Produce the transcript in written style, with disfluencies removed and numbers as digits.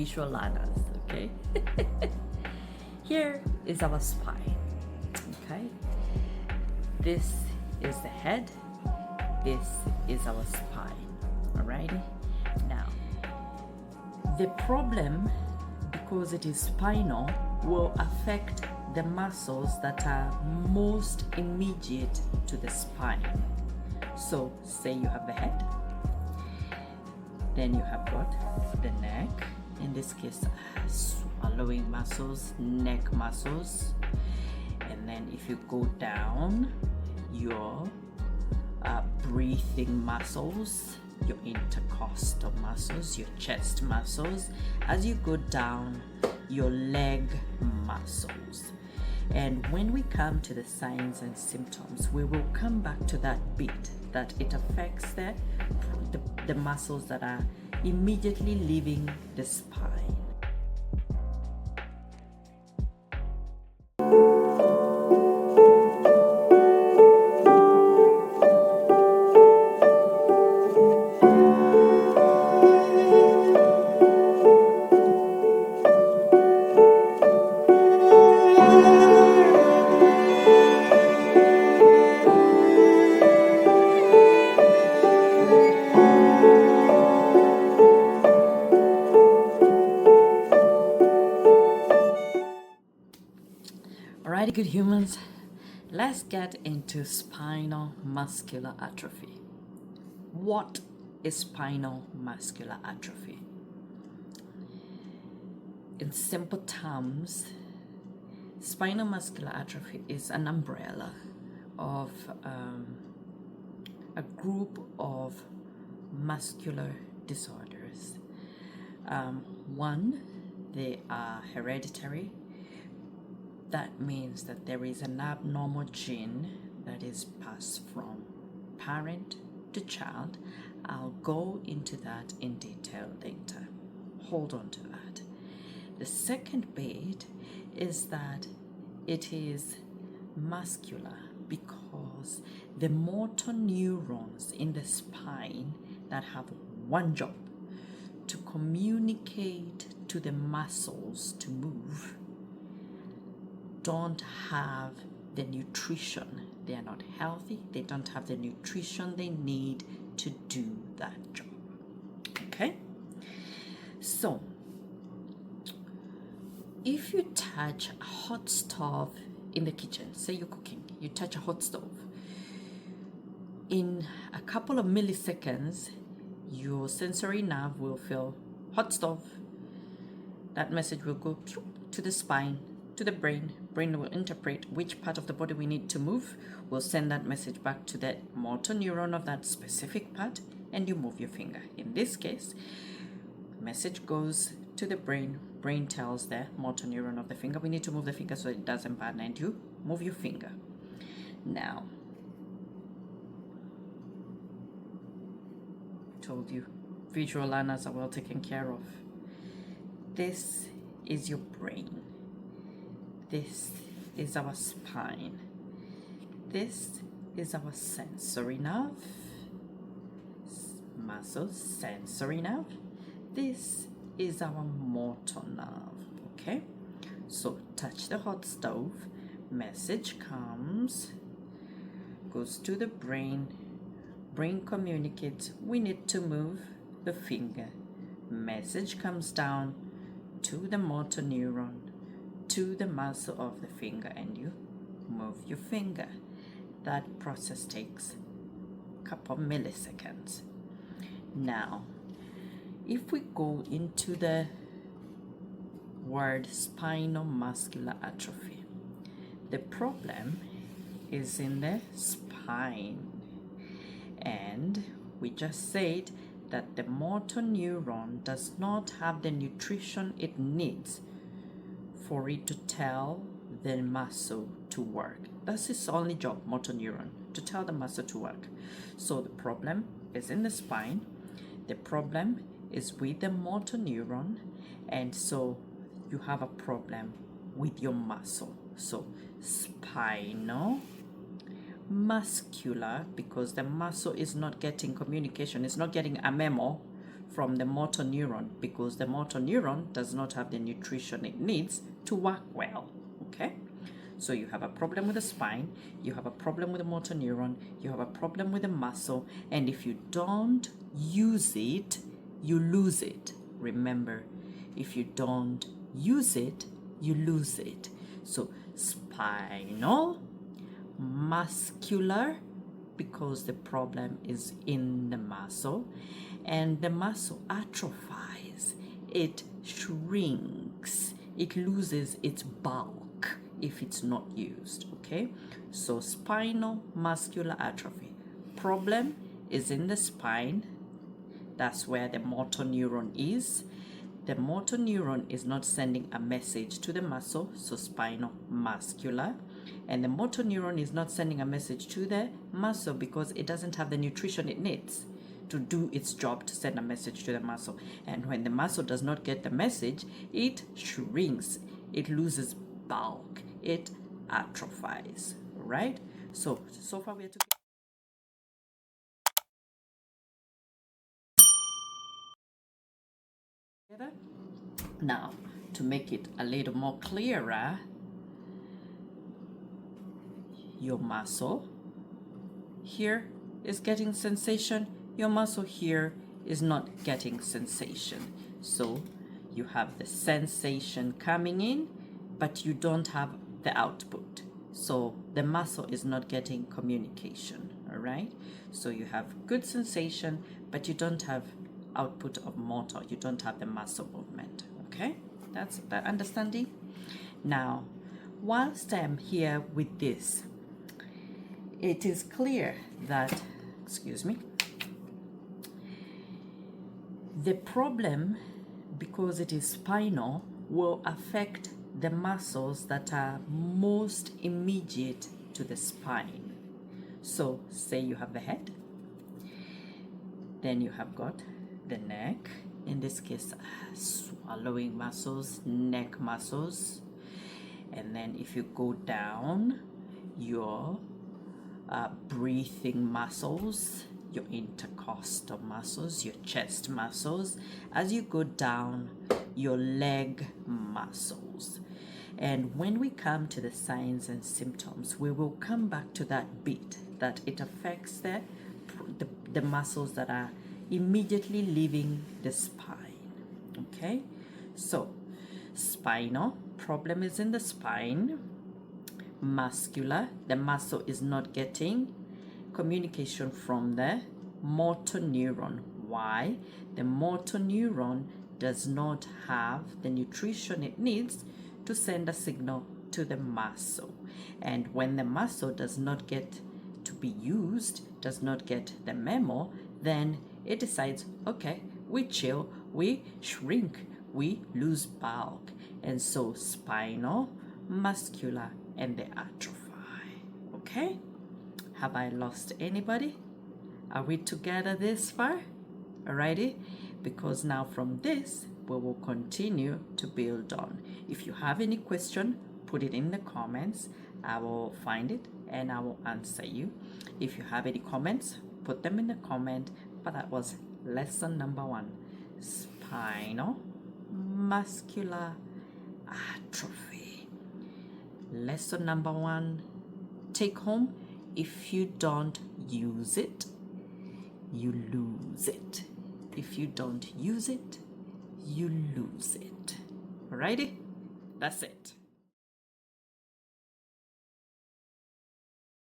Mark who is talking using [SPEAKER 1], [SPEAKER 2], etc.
[SPEAKER 1] visual learners, okay? Here is our spine, okay? This is the head, this is our spine, alrighty? Now, the problem, because it is spinal, will affect the muscles that are most immediate to the spine. So, say you have the head, then you have got the neck, in this case, swallowing muscles, neck muscles, and then if you go down, your breathing muscles, your intercostal muscles, your chest muscles. As you go down, your leg muscles. And when we come to the signs and symptoms, we will come back to that bit that it affects the muscles that are immediately leaving the spine. Alrighty, good humans, let's get into spinal muscular atrophy. What is spinal muscular atrophy? In simple terms, spinal muscular atrophy is an umbrella of a group of muscular disorders. One, they are hereditary. That means that there is an abnormal gene that is passed from parent to child. I'll go into that in detail later. Hold on to that. The second bit is that it is muscular because the motor neurons in the spine that have one job, to communicate to the muscles to move, don't have the nutrition. They are not healthy. They don't have the nutrition they need to do that job. Okay? So, if you touch a hot stove in the kitchen, say you're cooking, you touch a hot stove, in a couple of milliseconds, your sensory nerve will feel hot stove. That message will go to the spine, to the brain. Brain will interpret which part of the body we need to move. We'll send that message back to the motor neuron of that specific part, and you move your finger. In this case, message goes to the brain. Brain tells the motor neuron of the finger, we need to move the finger so it doesn't burn, and you move your finger. Now, told you, visual learners are well taken care of. This is your brain. This is our spine. This is our sensory nerve. Muscles, sensory nerve. This is our motor nerve. Okay? So touch the hot stove. Message comes, goes to the brain. Brain communicates, we need to move the finger. Message comes down to the motor neuron, to the muscle of the finger, and you move your finger. That process takes a couple of milliseconds. Now, if we go into the word spinal muscular atrophy, the problem is in the spine. And we just said that the motor neuron does not have the nutrition it needs for it to tell the muscle to work. That's its only job, motor neuron, to tell the muscle to work. So the problem is in the spine. The problem is with the motor neuron, and so you have a problem with your muscle. So spinal muscular, because the muscle is not getting communication, it's not getting a memo from the motor neuron because the motor neuron does not have the nutrition it needs to work well. Okay? So you have a problem with the spine, you have a problem with the motor neuron, you have a problem with the muscle, and if you don't use it, you lose it. Remember, if you don't use it, you lose it. So spinal, muscular, because the problem is in the muscle, and the muscle atrophies, it shrinks, it loses its bulk if it's not used. Okay, so spinal muscular atrophy, problem is in the spine. That's where the motor neuron is. The motor neuron is not sending a message to the muscle, so spinal muscular, and the motor neuron is not sending a message to the muscle because it doesn't have the nutrition it needs to do its job to send a message to the muscle. And when the muscle does not get the message, it shrinks, it loses bulk, it atrophies. Right? So far we are together. Now, to make it a little more clearer, your muscle here is getting sensation, your muscle here is not getting sensation. So you have the sensation coming in, but you don't have the output. So the muscle is not getting communication, all right? So you have good sensation, but you don't have output of motor, you don't have the muscle movement, okay? That's the understanding. Now, whilst I'm here with this, it is clear that, excuse me, the problem, because it is spinal, will affect the muscles that are most immediate to the spine. So say you have the head, then you have got the neck, in this case swallowing muscles, neck muscles, and then if you go down, your breathing muscles, your intercostal muscles, your chest muscles. As you go down, your leg muscles. And when we come to the signs and symptoms, we will come back to that bit that it affects the muscles that are immediately leaving the spine. Okay, so spinal, problem is in the spine. Muscular, the muscle is not getting communication from the motor neuron. Why? The motor neuron does not have the nutrition it needs to send a signal to the muscle. And when the muscle does not get to be used, does not get the memo, then it decides, okay, we chill, we shrink, we lose bulk. And so spinal, muscular, and they atrophy. Okay? Have I lost anybody? Are we together this far? Alrighty? Because now from this, we will continue to build on. If you have any question, put it in the comments. I will find it and I will answer you. If you have any comments, put them in the comment. But that was lesson number 1. Spinal muscular atrophy. Lesson number 1, take home, if you don't use it, you lose it. If you don't use it, you lose it. Alrighty? That's it.